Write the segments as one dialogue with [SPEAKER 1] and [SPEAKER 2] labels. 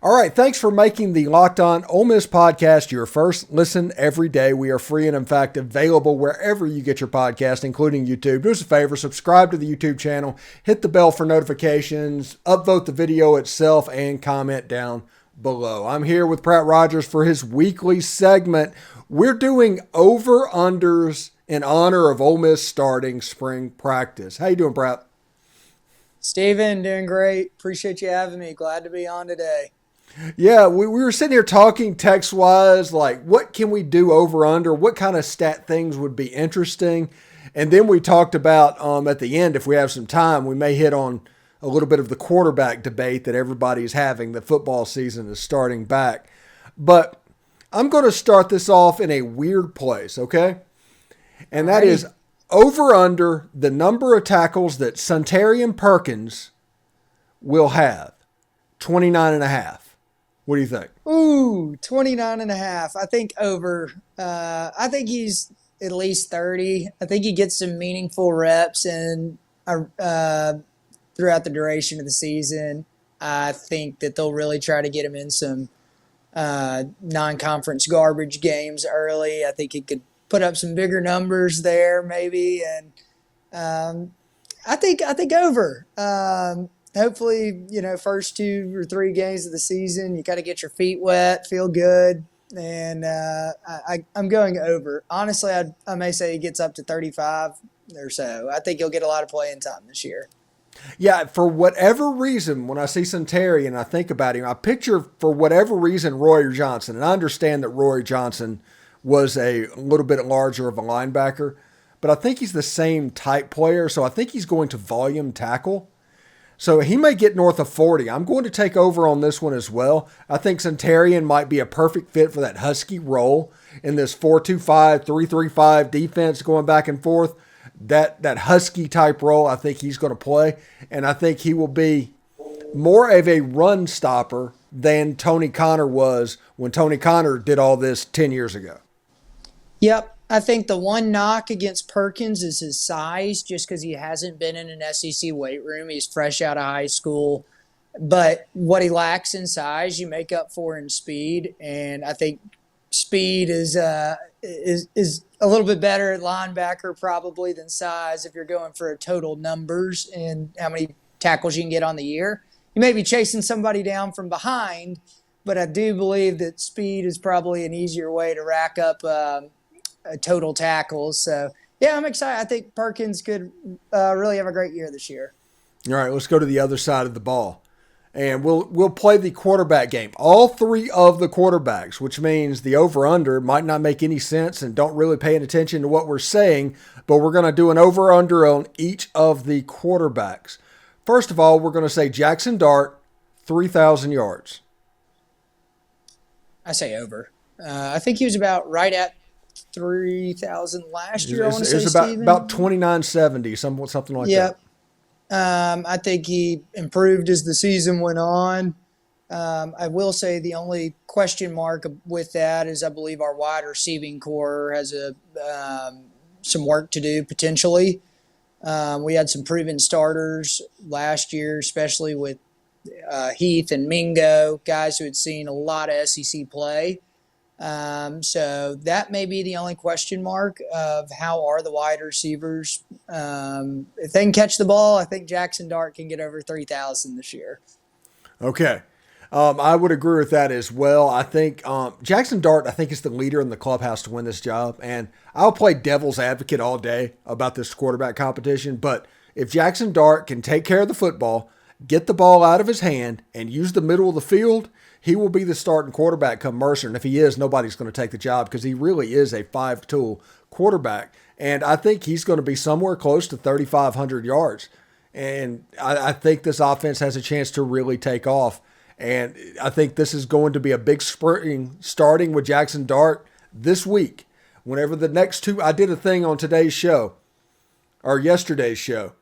[SPEAKER 1] All right, thanks for making the Locked On Ole Miss podcast your first listen every day. We are free and, in fact, available wherever you get your podcast, including YouTube. Do us a favor, subscribe to the YouTube channel, hit the bell for notifications, upvote the video itself, and comment down below. I'm here with Pratt Rogers for his weekly segment. We're doing over-unders in honor of Ole Miss starting spring practice. How you doing, Pratt?
[SPEAKER 2] Steven, doing great. Appreciate you having me. Glad to be on today.
[SPEAKER 1] Yeah, we were sitting here talking text-wise, like what can we do over under? What kind of stat things would be interesting? And then we talked about at the end, if we have some time, we may hit on a little bit of the quarterback debate that everybody's having. The football season is starting back. But I'm going to start this off in a weird place, okay? And that is over under the number of tackles that Santarium Perkins will have, 29.5. What do you think?
[SPEAKER 2] Ooh, 29.5. I think over. I think he's at least 30. I think he gets some meaningful reps and throughout the duration of the season. I think that they'll really try to get him in some non-conference garbage games early. I think he could put up some bigger numbers there maybe. And I think over. Hopefully, first 2 or 3 games of the season, you got to get your feet wet, feel good, and I'm going over. Honestly, I may say he gets up to 35 or so. I think he'll get a lot of playing time this year.
[SPEAKER 1] Yeah, for whatever reason, when I see Centarius and I think about him, I picture, for whatever reason, Roy Johnson. And I understand that Roy Johnson was a little bit larger of a linebacker, but I think he's the same type player, so I think he's going to volume tackle. So he may get north of 40. I'm going to take over on this one as well. I think Santarius might be a perfect fit for that Husky role in this 4-2-5, 3-3-5 defense going back and forth. That Husky type role, I think he's going to play. And I think he will be more of a run stopper than Tony Connor was when Tony Connor did all this 10 years ago.
[SPEAKER 2] Yep. I think the one knock against Perkins is his size, just because he hasn't been in an SEC weight room. He's fresh out of high school. But what he lacks in size, you make up for in speed. And I think speed is a little bit better at linebacker probably than size if you're going for total numbers and how many tackles you can get on the year. You may be chasing somebody down from behind, but I do believe that speed is probably an easier way to rack up total tackles. So, yeah, I'm excited. I think Perkins could really have a great year this year.
[SPEAKER 1] All right, let's go to the other side of the ball. And we'll play the quarterback game. All 3 of the quarterbacks, which means the over-under might not make any sense and don't really pay any attention to what we're saying, but we're going to do an over-under on each of the quarterbacks. First of all, we're going to say Jackson Dart, 3,000 yards.
[SPEAKER 2] I say over. I think he was about right at 3,000 last year.
[SPEAKER 1] It was about 2,970, something like that.
[SPEAKER 2] I think he improved as the season went on. I will say the only question mark with that is I believe our wide receiving core has some work to do potentially. We had some proven starters last year, especially with Heath and Mingo, guys who had seen a lot of SEC play. So that may be the only question mark of how are the wide receivers. If they can catch the ball, I think Jackson Dart can get over 3,000 this year.
[SPEAKER 1] Okay. I would agree with that as well. I think Jackson Dart, I think, is the leader in the clubhouse to win this job. And I'll play devil's advocate all day about this quarterback competition. But if Jackson Dart can take care of the football, get the ball out of his hand, and use the middle of the field, he will be the starting quarterback come Mercer. And if he is, nobody's going to take the job because he really is a 5-tool quarterback. And I think he's going to be somewhere close to 3,500 yards. And I think this offense has a chance to really take off. And I think this is going to be a big spring starting with Jackson Dart this week. Whenever the next 2, I did a thing on today's show, or yesterday's show,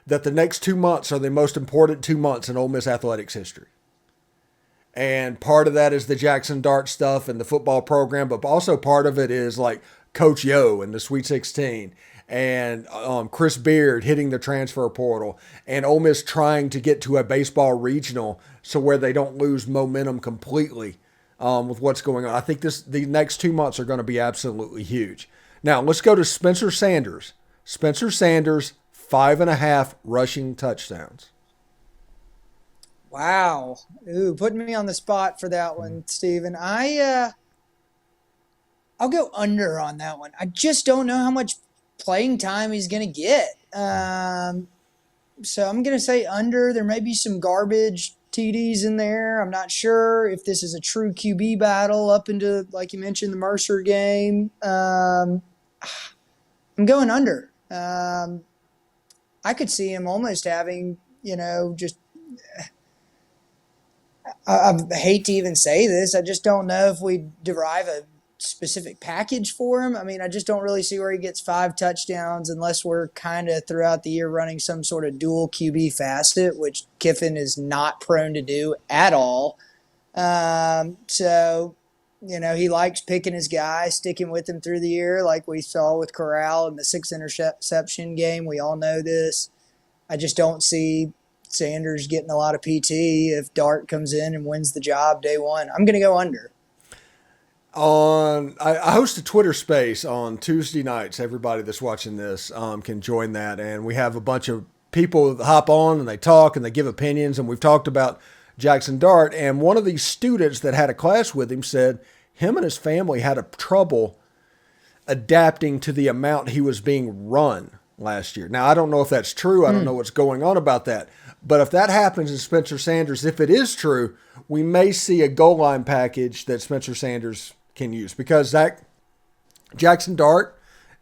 [SPEAKER 1] that the next 2 months are the most important 2 months in Ole Miss athletics history. And part of that is the Jackson Dart stuff and the football program, but also part of it is like Coach Yo and the Sweet 16 and Chris Beard hitting the transfer portal and Ole Miss trying to get to a baseball regional so where they don't lose momentum completely with what's going on. I think the next 2 months are going to be absolutely huge. Now, let's go to Spencer Sanders. Spencer Sanders, 5.5 rushing touchdowns.
[SPEAKER 2] Wow. Ooh, putting me on the spot for that one, Steven. I'll go under on that one. I just don't know how much playing time he's going to get. So I'm going to say under. There may be some garbage TDs in there. I'm not sure if this is a true QB battle up into, like you mentioned, the Mercer game. I'm going under. I could see him almost having, just I hate to even say this. I just don't know if we derive a specific package for him. I mean, I just don't really see where he gets 5 touchdowns unless we're kind of throughout the year running some sort of dual QB facet, which Kiffin is not prone to do at all. So, he likes picking his guy, sticking with him through the year like we saw with Corral in the 6 interception game. We all know this. I just don't see Sanders getting a lot of PT if Dart comes in and wins the job day one. I'm going to go under.
[SPEAKER 1] I host a Twitter space on Tuesday nights. Everybody that's watching this can join that, and we have a bunch of people that hop on and they talk and they give opinions. And we've talked about Jackson Dart, and one of these students that had a class with him said him and his family had a trouble adapting to the amount he was being run last year. Now, I don't know if that's true. I don't know what's going on about that. But if that happens in Spencer Sanders, if it is true, we may see a goal line package that Spencer Sanders can use, because Jackson Dart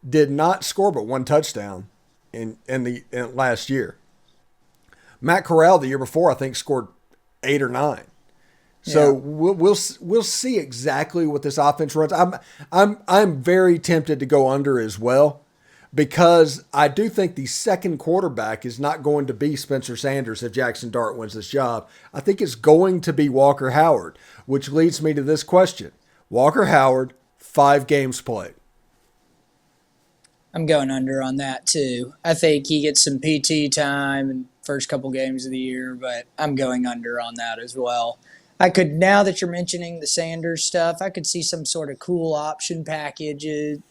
[SPEAKER 1] did not score but 1 touchdown in last year. Matt Corral the year before, I think, scored 8 or 9. So we'll see exactly what this offense runs. I'm very tempted to go under as well, because I do think the second quarterback is not going to be Spencer Sanders if Jackson Dart wins this job. I think it's going to be Walker Howard, which leads me to this question. Walker Howard, 5 games played.
[SPEAKER 2] I'm going under on that too. I think he gets some PT time in first couple games of the year, but I'm going under on that as well. I could, now that you're mentioning the Sanders stuff, I could see some sort of cool option package.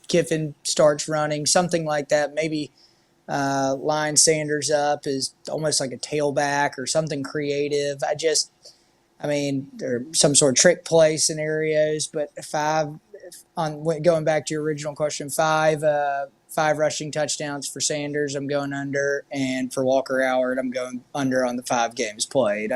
[SPEAKER 2] Kiffin starts running, something like that. Maybe line Sanders up as almost like a tailback or something creative. There are some sort of trick play scenarios, but going back to your original question, 5 rushing touchdowns for Sanders, I'm going under, and for Walker Howard, I'm going under on the 5 games played.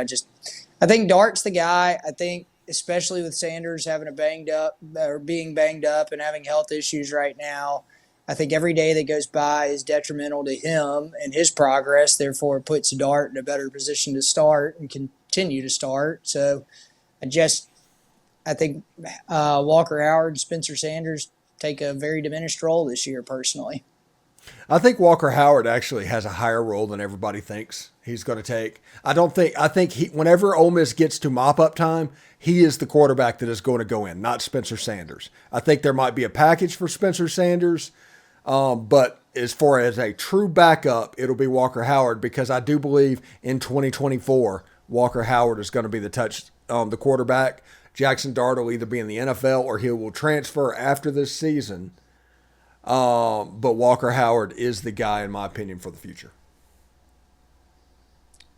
[SPEAKER 2] I think Dart's the guy. I think, especially with Sanders being banged up and having health issues right now, I think every day that goes by is detrimental to him and his progress. Therefore, it puts Dart in a better position to start and continue to start. So, I think Walker Howard and Spencer Sanders take a very diminished role this year, personally.
[SPEAKER 1] I think Walker Howard actually has a higher role than everybody thinks he's going to take. I think whenever Ole Miss gets to mop-up time, he is the quarterback that is going to go in, not Spencer Sanders. I think there might be a package for Spencer Sanders, but as far as a true backup, it'll be Walker Howard, because I do believe in 2024, Walker Howard is going to be the quarterback. Jackson Dart will either be in the NFL or he will transfer after this season. But Walker Howard is the guy, in my opinion, for the future.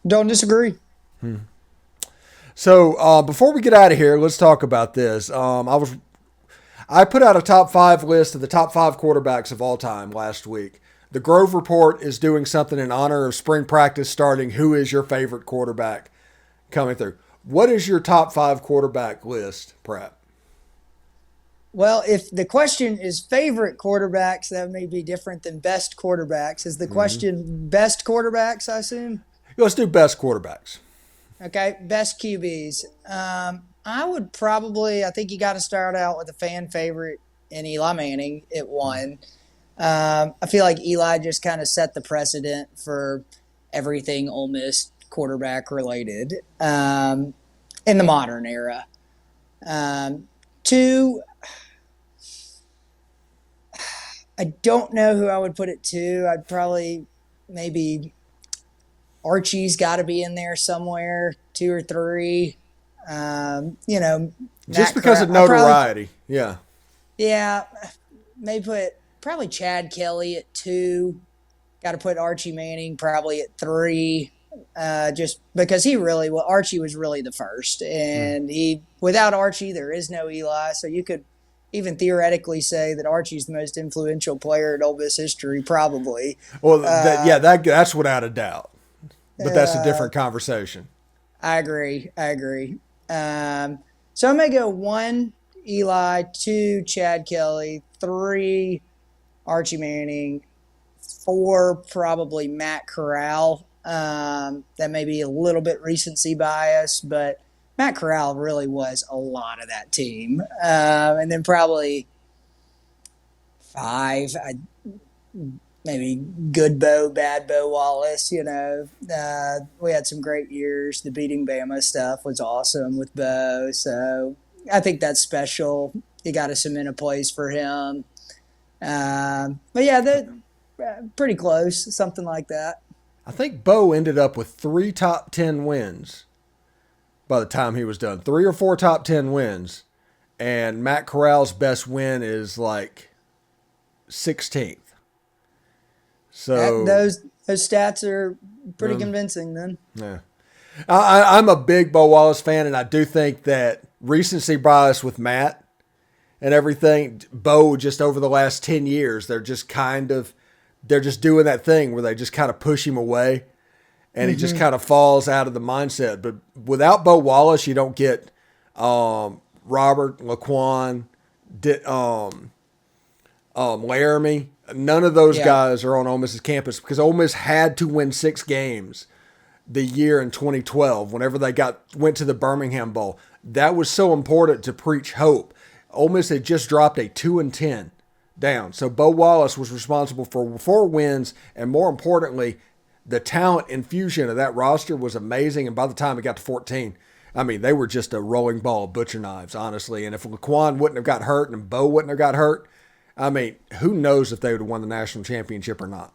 [SPEAKER 2] Don't disagree.
[SPEAKER 1] So before we get out of here, let's talk about this. I put out a top 5 list of the top 5 quarterbacks of all time last week. The Grove Report is doing something in honor of spring practice starting. Who is your favorite quarterback coming through? What is your top 5 quarterback list, Pratt?
[SPEAKER 2] Well, if the question is favorite quarterbacks, that may be different than best quarterbacks. Is the question best quarterbacks, I assume?
[SPEAKER 1] Let's do best quarterbacks.
[SPEAKER 2] Okay, best QBs. I think you got to start out with a fan favorite in Eli Manning at 1. I feel like Eli just kind of set the precedent for everything Ole Miss quarterback related. in the modern era. Two, I don't know who I would put it to. I'd probably maybe Archie's got to be in there somewhere, 2 or 3.
[SPEAKER 1] Just
[SPEAKER 2] Matt
[SPEAKER 1] because
[SPEAKER 2] Corral.
[SPEAKER 1] of notoriety. Yeah.
[SPEAKER 2] Yeah, maybe put probably Chad Kelly at 2. Got to put Archie Manning probably at 3. Just because Archie was really the first, and without Archie there is no Eli, so you could even theoretically say that Archie's the most influential player in Ole Miss history, probably.
[SPEAKER 1] Well, that's without a doubt. But that's a different conversation.
[SPEAKER 2] I agree. So I'm gonna go 1 Eli, 2 Chad Kelly, 3 Archie Manning, 4 probably Matt Corral. That may be a little bit recency bias, but Matt Corral really was a lot of that team. And then probably 5, maybe good Bo, bad Bo Wallace. We had some great years. The beating Bama stuff was awesome with Bo. So I think that's special. You got to cement a place for him. But yeah, pretty close, something like that.
[SPEAKER 1] I think Bo ended up with 3 top 10 wins by the time he was done. 3 or 4 top 10 wins. And Matt Corral's best win is like 16th. So
[SPEAKER 2] those stats are pretty convincing then.
[SPEAKER 1] Yeah. I'm a big Bo Wallace fan, and I do think that recency bias with Matt and everything, Bo just over the last 10 years, they're just doing that thing where they just kind of push him away, and he just kind of falls out of the mindset. But without Bo Wallace, you don't get Robert, Laquan, Laramie. None of those guys are on Ole Miss's campus because Ole Miss had to win 6 games the year in 2012 whenever they went to the Birmingham Bowl. That was so important to preach hope. Ole Miss had just dropped a 2-10 down. So Bo Wallace was responsible for 4 wins, and more importantly, the talent infusion of that roster was amazing. And by the time it got to 14, I mean, they were just a rolling ball of butcher knives, honestly. And if Laquan wouldn't have got hurt and Bo wouldn't have got hurt, I mean, who knows if they would have won the national championship or not.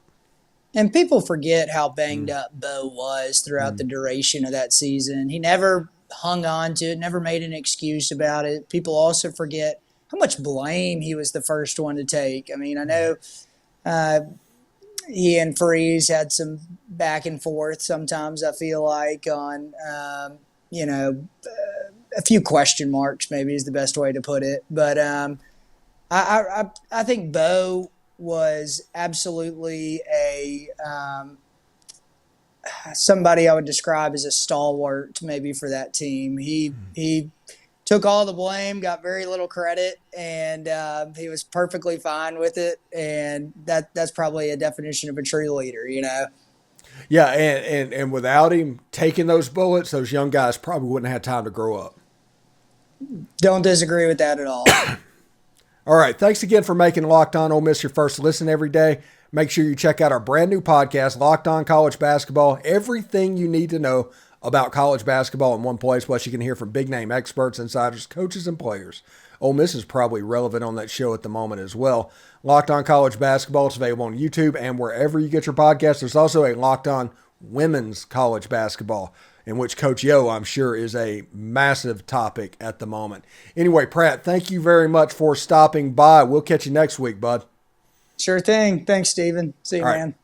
[SPEAKER 2] And people forget how banged up Bo was throughout the duration of that season. He never hung on to it, never made an excuse about it. People also forget how much blame he was the first one to take. I mean, I know he and Freeze had some back and forth sometimes, I feel like, on, a few question marks maybe is the best way to put it. But I think Bo was absolutely somebody I would describe as a stalwart maybe for that team. He took all the blame, got very little credit, and he was perfectly fine with it. And that's probably a definition of a true leader,
[SPEAKER 1] Yeah, and without him taking those bullets, those young guys probably wouldn't have had time to grow up.
[SPEAKER 2] Don't disagree with that at all.
[SPEAKER 1] All right, thanks again for making Locked On Ole Miss your first listen every day. Make sure you check out our brand new podcast, Locked On College Basketball. Everything you need to know about college basketball in one place. Plus, you can hear from big-name experts, insiders, coaches, and players. Ole Miss is probably relevant on that show at the moment as well. Locked On College Basketball is available on YouTube and wherever you get your podcasts. There's also a Locked On Women's College Basketball, in which Coach Yo, I'm sure, is a massive topic at the moment. Anyway, Pratt, thank you very much for stopping by. We'll catch you next week, bud.
[SPEAKER 2] Sure thing. Thanks, Steven. See you, man.